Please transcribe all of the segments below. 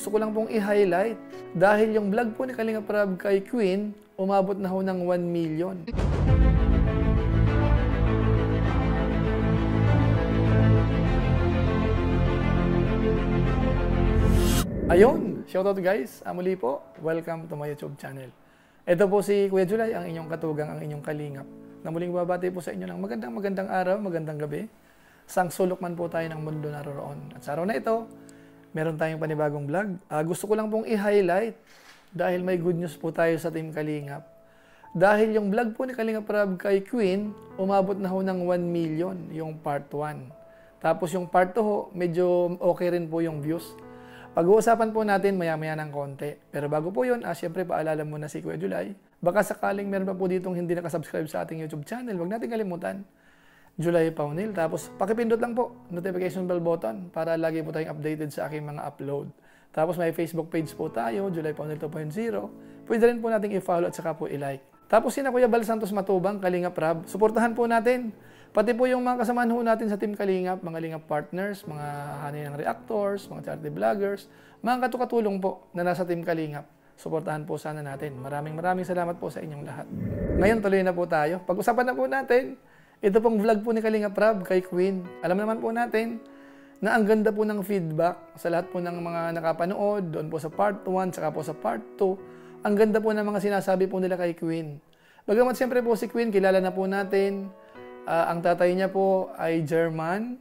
gusto ko lang pong i-highlight dahil yung vlog po ni Kalinga Prab kay Queen, umabot na ho ng 1 million. Ayun, shoutout guys. Muli po, welcome to my YouTube channel. Ito po si Kuya Julay, ang inyong katugang, ang inyong kalingap. Na muling babati po sa inyo ng magandang araw, magandang gabi. Sang sulok man po tayo ng mundo naroroon. At sa araw na ito, meron tayong panibagong vlog. Gusto ko lang pong i-highlight dahil may good news po tayo sa Team Kalingap. Dahil yung vlog po ni Kalinga Prab kay Queen, umabot na ho ng 1 million, yung part 1. Tapos yung part 2 ho, medyo okay rin po yung views. Pag-uusapan po natin maya-maya ng konti. Pero bago po yun, syempre paalala muna si Kuya Julay. Baka sakaling meron pa po ditong hindi nakasubscribe sa ating YouTube channel, huwag natin kalimutan. Julay Paunil. Tapos pakipindot lang po, notification bell button para lagi po tayong updated sa aking mga upload. Tapos may Facebook page po tayo, Julay Paunil 2.0. Pwede rin po nating i-follow at saka po i-like. Tapos sina Kuya Bal Santos Matubang, Kalinga Prab, suportahan po natin. Pati po yung mga kasamahan ho natin sa Team Kalingap, mga Kalingap partners, mga hani ng reactors, mga charity vloggers, mga katukatulong po na nasa Team Kalingap. Suportahan po sana natin. Maraming salamat po sa inyong lahat. Ngayon tuloy na po tayo. Pag-usapan na po natin, ito pong vlog po ni Kalinga Prab kay Queen. Alam naman po natin na ang ganda po ng feedback sa lahat po ng mga nakapanood, doon po sa part 1, saka po sa part 2. Ang ganda po ng mga sinasabi po nila kay Queen. Bagamat siyempre po si Queen, kilala na po natin. Ang tatay niya po ay German,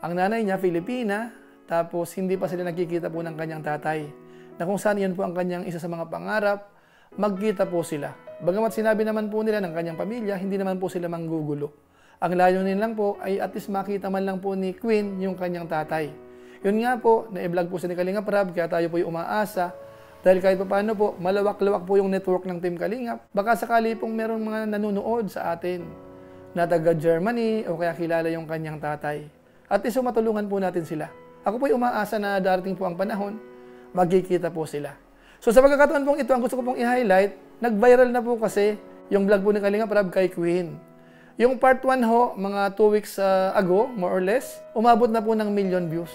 ang nanay niya Filipina, tapos hindi pa sila nakikita po ng kanyang tatay. Na kung saan yan po ang kanyang isa sa mga pangarap, magkita po sila. Bagamat sinabi naman po nila ng kanyang pamilya, hindi naman po sila manggugulo. Ang layunin lang po ay at least makita man lang po ni Queen yung kanyang tatay. Yun nga po, na-vlog po sa ni Kalinga Prab, kaya tayo po yung umaasa. Dahil kahit pa paano po, malawak-lawak po yung network ng Team Kalingap. Baka sakali pong meron mga nanonood sa atin na taga Germany o kaya kilala yung kanyang tatay. At least matulungan po natin sila. Ako po yung umaasa na darating po ang panahon, magkikita po sila. So sa pagkakataon pong ito, ang gusto ko pong i-highlight, nag-viral na po kasi yung vlog po ni Kalinga Prab kay Queen. Yung part 1 ho, mga 2 weeks ago, more or less, umabot na po ng 1 million views.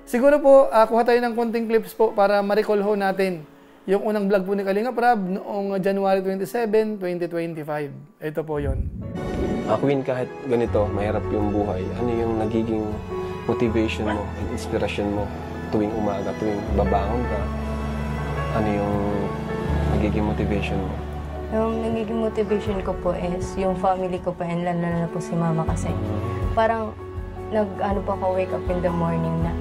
Siguro po, kuha tayo ng konting clips po para ma-recall ho natin yung unang vlog po ni Kalinga Prab noong January 27, 2025. Ito po yon. Queen, kahit ganito, mahirap yung buhay, ano yung nagiging motivation mo, inspiration mo tuwing umaga, tuwing babangon ka? Ano yung nagiging motivation mo? Yung nagiging motivation ko po is yung family ko pa, and lalo na po si mama kasi. Parang nag-ano po ako, wake up in the morning na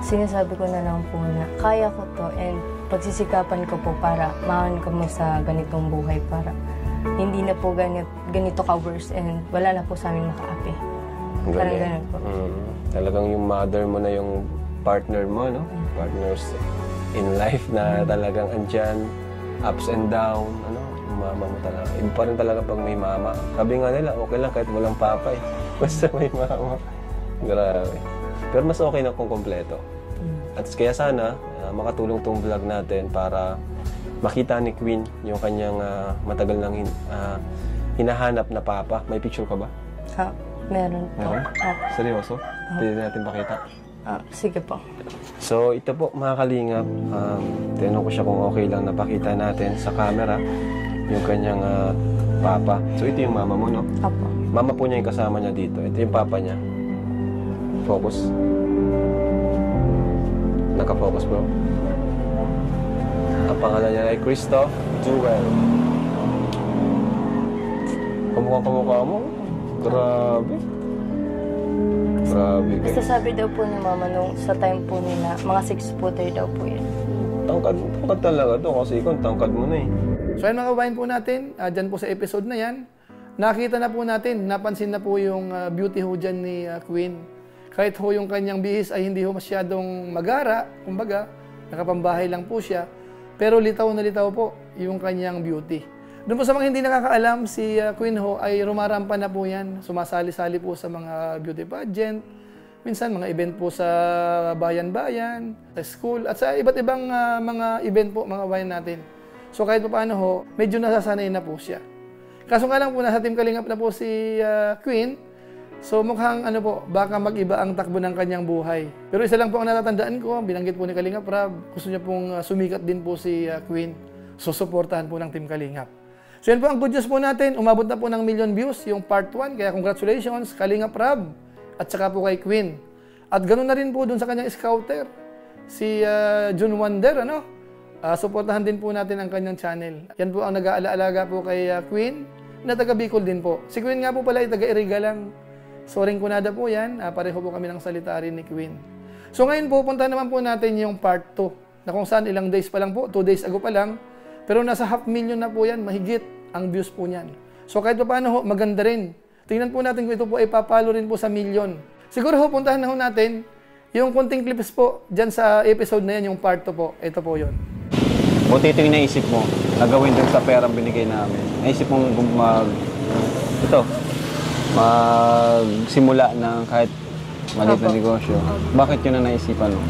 sinasabi ko na lang po na kaya ko to and pagsisikapan ko po para mahan ko mo sa ganitong buhay para hindi na po ganito ka-worse and wala na po sa amin makaapi. Parang ganun po. Talagang yung mother mo na yung partner mo, no? Partners in life na talagang andyan, ups and down, ano? Yung mama mo talaga. Iba pa rin talaga pag may mama. Sabi nga nila, okay lang kahit walang papa eh. Basta may mama. Grabe. Pero mas okay na kung kompleto. At kaya sana, makatulong tong vlog natin para makita ni Queen yung kanyang matagal nang hinahanap na papa. May picture ka ba? Meron po. Meron? Seryoso? Pwede natin pakita? Sige po. So, ito po mga kalingap. Tinanong ko siya kung okay lang napakita natin sa camera yung kanyang papa. So, ito yung mama mo, no? Apo. Mama po niya yung kasama niya dito. Ito yung papa niya. Focus. Naka-focus, bro. Ang pangalan niya ay Christoph Jewel. Kamukha mo. Grabe. Grabe. Basta sabi daw po ni mama nung sa time po nila, mga 6-footer daw po yan. Tangkad talaga to kasi ikaw, tangkad mo na eh. So ayun mga kabayan po natin, dyan po sa episode na yan, nakita na po natin, napansin na po yung beauty ho dyan ni Queen. Kahit ho yung kanyang bihis ay hindi ho masyadong magara, kumbaga, nakapambahay lang po siya. Pero litaw na litaw po yung kanyang beauty. Doon po sa mga hindi nakakaalam, si Queen ho ay rumarampa na po yan. Sumasali-sali po sa mga beauty pageant. Minsan mga event po sa bayan-bayan, sa school, at sa iba't ibang mga event po, mga bayan natin. So kahit pa paano ho, medyo nasasanay na po siya. Kaso nga lang po, nasa Team Kalingap na po si Queen. So mukhang ano po, baka mag-iba ang takbo ng kanyang buhay. Pero isa lang po ang natatandaan ko, binanggit po ni Kalingap Rab, gusto niya pong sumikat din po si Queen. Susuportahan po ng Team Kalingap. So yan po ang good news po natin, umabot na po ng 1 million views yung part 1, kaya congratulations Kalingap Rab at saka po kay Queen. At ganoon na rin po dun sa kanyang scouter, si June Wonder, ano? Suportahan din po natin ang kanyang channel. Yan po ang nag-aalaga po kay Queen, na taga Bicol din po. Si Queen nga po pala ay taga Iriga lang. So, Ringconada po yan. Pareho po kami ng salita rin ni Queen. So, ngayon po, punta naman po natin yung part 2. Na kung saan ilang days pa lang po, 2 days ago pa lang. Pero nasa 500,000 na po yan, mahigit ang views po niyan. So, kahit pa paano ho, maganda rin. Tingnan po natin kung ito po ay papalo rin po sa milyon. Siguro ho, puntahan na ho natin yung konting clips po dyan sa episode na yan, yung part 2 po. Ito po yun. Buti ito yung naisip mo, nagawin dun sa perang binigay namin. Naisip mong magsimula ng kahit maliit na negosyo. Bakit yun ang naisipan mo?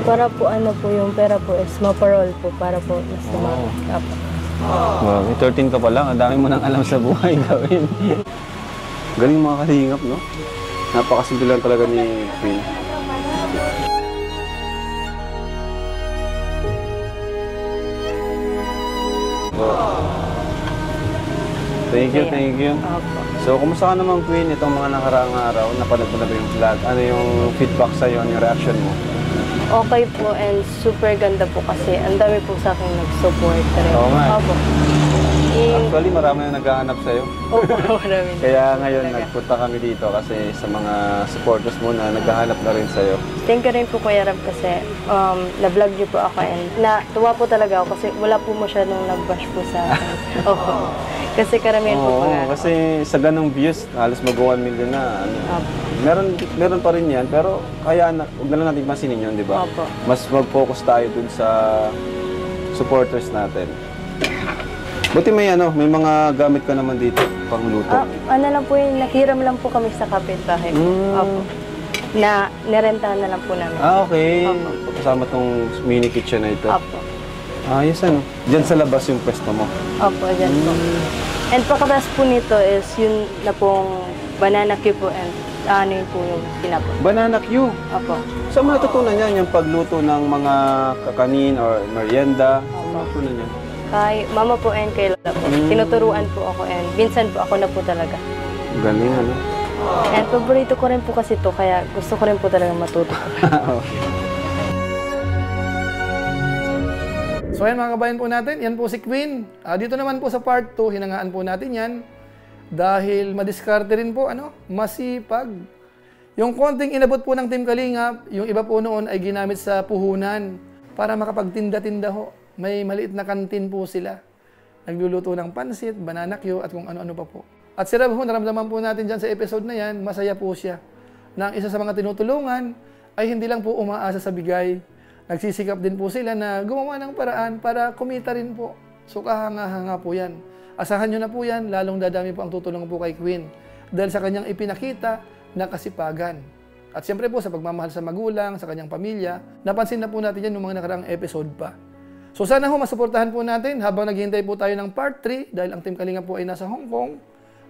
Para po ano po yung pera po is maparol po para po mas lumaki. Wow, 13 ka pa lang, ang dami mo nang alam sa buhay gawin. Galing mga kalingap, no? Napakasimple lang talaga ni Queen. Thank you. So, kumusta ka naman, Queen, itong mga nakaraang araw? Napanood mo na ba yung vlog? Ano yung feedback sa'yo, yung reaction mo? Okay po and super ganda po kasi ang dami po sa akin nag-support rin. Oo nga. Opo. Actually, marami na naghahanap sa'yo. Opo, marami. Kaya ngayon, nagpunta kami dito kasi sa mga supporters mo na naghahanap na rin sa'yo. Thank you rin po Kuya Rab kasi na-vlog niyo po ako and tuwa po talaga ako kasi wala po masyadong nag-bash po sa akin. Opo. Kasi karamihan po mga... kasi sa ganong views, halos mag-1 million na. Meron pa rin yan, pero kaya huwag na lang natin masinin yun, di ba? Opo. Mas mag-focus tayo dun sa supporters natin. Buti may mga gamit ka naman dito, pang luto. Ano lang po yun, nakiram lang po kami sa kapitbahay. Opo. Na nirentahan na lang po namin. Okay. Opo. Kasama tong mini kitchen na ito. Opo. Ayos Diyan sa labas yung pwesto mo. Opo, dyan po. And pagkatas po nito is yun na pong banana cue po and ano yun po yung pinapon. Banana Q. Opo. Saan mo natutunan yan? Yung pagluto ng mga kakanin or merienda? Saan mo natutunan yan? Kay mama po and kay lola po. Tinuturuan po ako and minsan po ako na po talaga. Galing, And paborito ko rin po kasi to kaya gusto ko rin po talaga matuto. So ayan mga kabayan po natin, yan po si Queen. Dito naman po sa part 2, hinangaan po natin yan. Dahil madiskarte rin po, masipag. Yung konting inabot po ng Team Kalingap, yung iba po noon ay ginamit sa puhunan para makapagtinda-tinda ho. May maliit na kantin po sila. Nagluluto ng pansit, banana cue, at kung ano-ano pa po. At si Rab ho, naramdaman po natin dyan sa episode na yan, masaya po siya. Na ang isa sa mga tinutulungan ay hindi lang po umaasa sa bigay. Nagsisikap din po sila na gumawa ng paraan para kumita rin po. So kahanga-hanga po yan. Asahan nyo na po yan, lalong dadami po ang tutulong po kay Queen. Dahil sa kanyang ipinakita na kasipagan. At siyempre po sa pagmamahal sa magulang, sa kanyang pamilya, napansin na po natin yan ng mga nakaraang episode pa. So sana ho, masuportahan po natin habang naghihintay po tayo ng part 3 dahil ang Team Kalingap po ay nasa Hong Kong.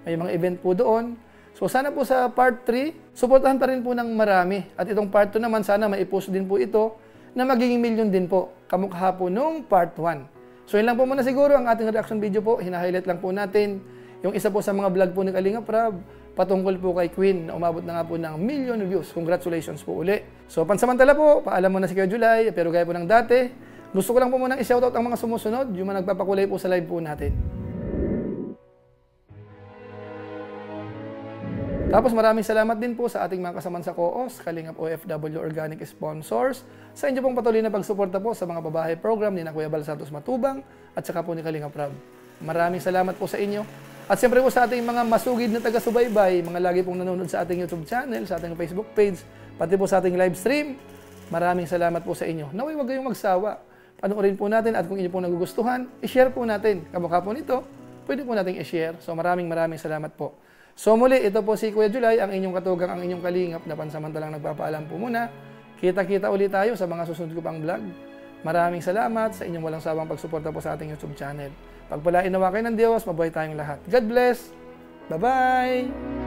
May mga event po doon. So sana po sa part 3, suportahan pa rin po ng marami. At itong part 2 naman, sana maipost din po ito na magiging milyon din po, kamukha po nung part 1. So yun lang po muna siguro ang ating reaction video po. Hina-highlight lang po natin yung isa po sa mga vlog po ni Kalingap Rab patungkol po kay Queen na umabot na nga po ng million views. Congratulations po uli. So pansamantala po, paalam mo na si Kuya July, pero gaya po ng dati, gusto ko lang po munang i-shoutout ang mga sumusunod, yung mga nagpapakulay po sa live po natin. Tapos maraming salamat din po sa ating mga kasaman sa COOS, Kalingap OFW Organic Sponsors, sa inyo pong patuloy na pagsuporta po sa mga babae program ni na Kuya Bal Santos Matubang at saka po ni Kalingap Rab. Maraming salamat po sa inyo. At siyempre po sa ating mga masugid na taga-subaybay, mga lagi pong nanonood sa ating YouTube channel, sa ating Facebook page, pati po sa ating live stream, maraming salamat po sa inyo. Naway wag kayong magsawa. Panoorin po natin at kung inyo pong nagugustuhan, i-share po natin. Kamukha po nito, pwede po nating i-share. So maraming salamat po. So muli, ito po si Kuya July, ang inyong katugang, ang inyong kalingap na pansamantalang nagpapaalam po muna. Kita-kita ulit tayo sa mga susunod ko pang vlog. Maraming salamat sa inyong walang sawang pagsuporta po sa ating YouTube channel. Pagpalain nawa kayo ng Diyos, mabuhay tayong lahat. God bless! Bye-bye!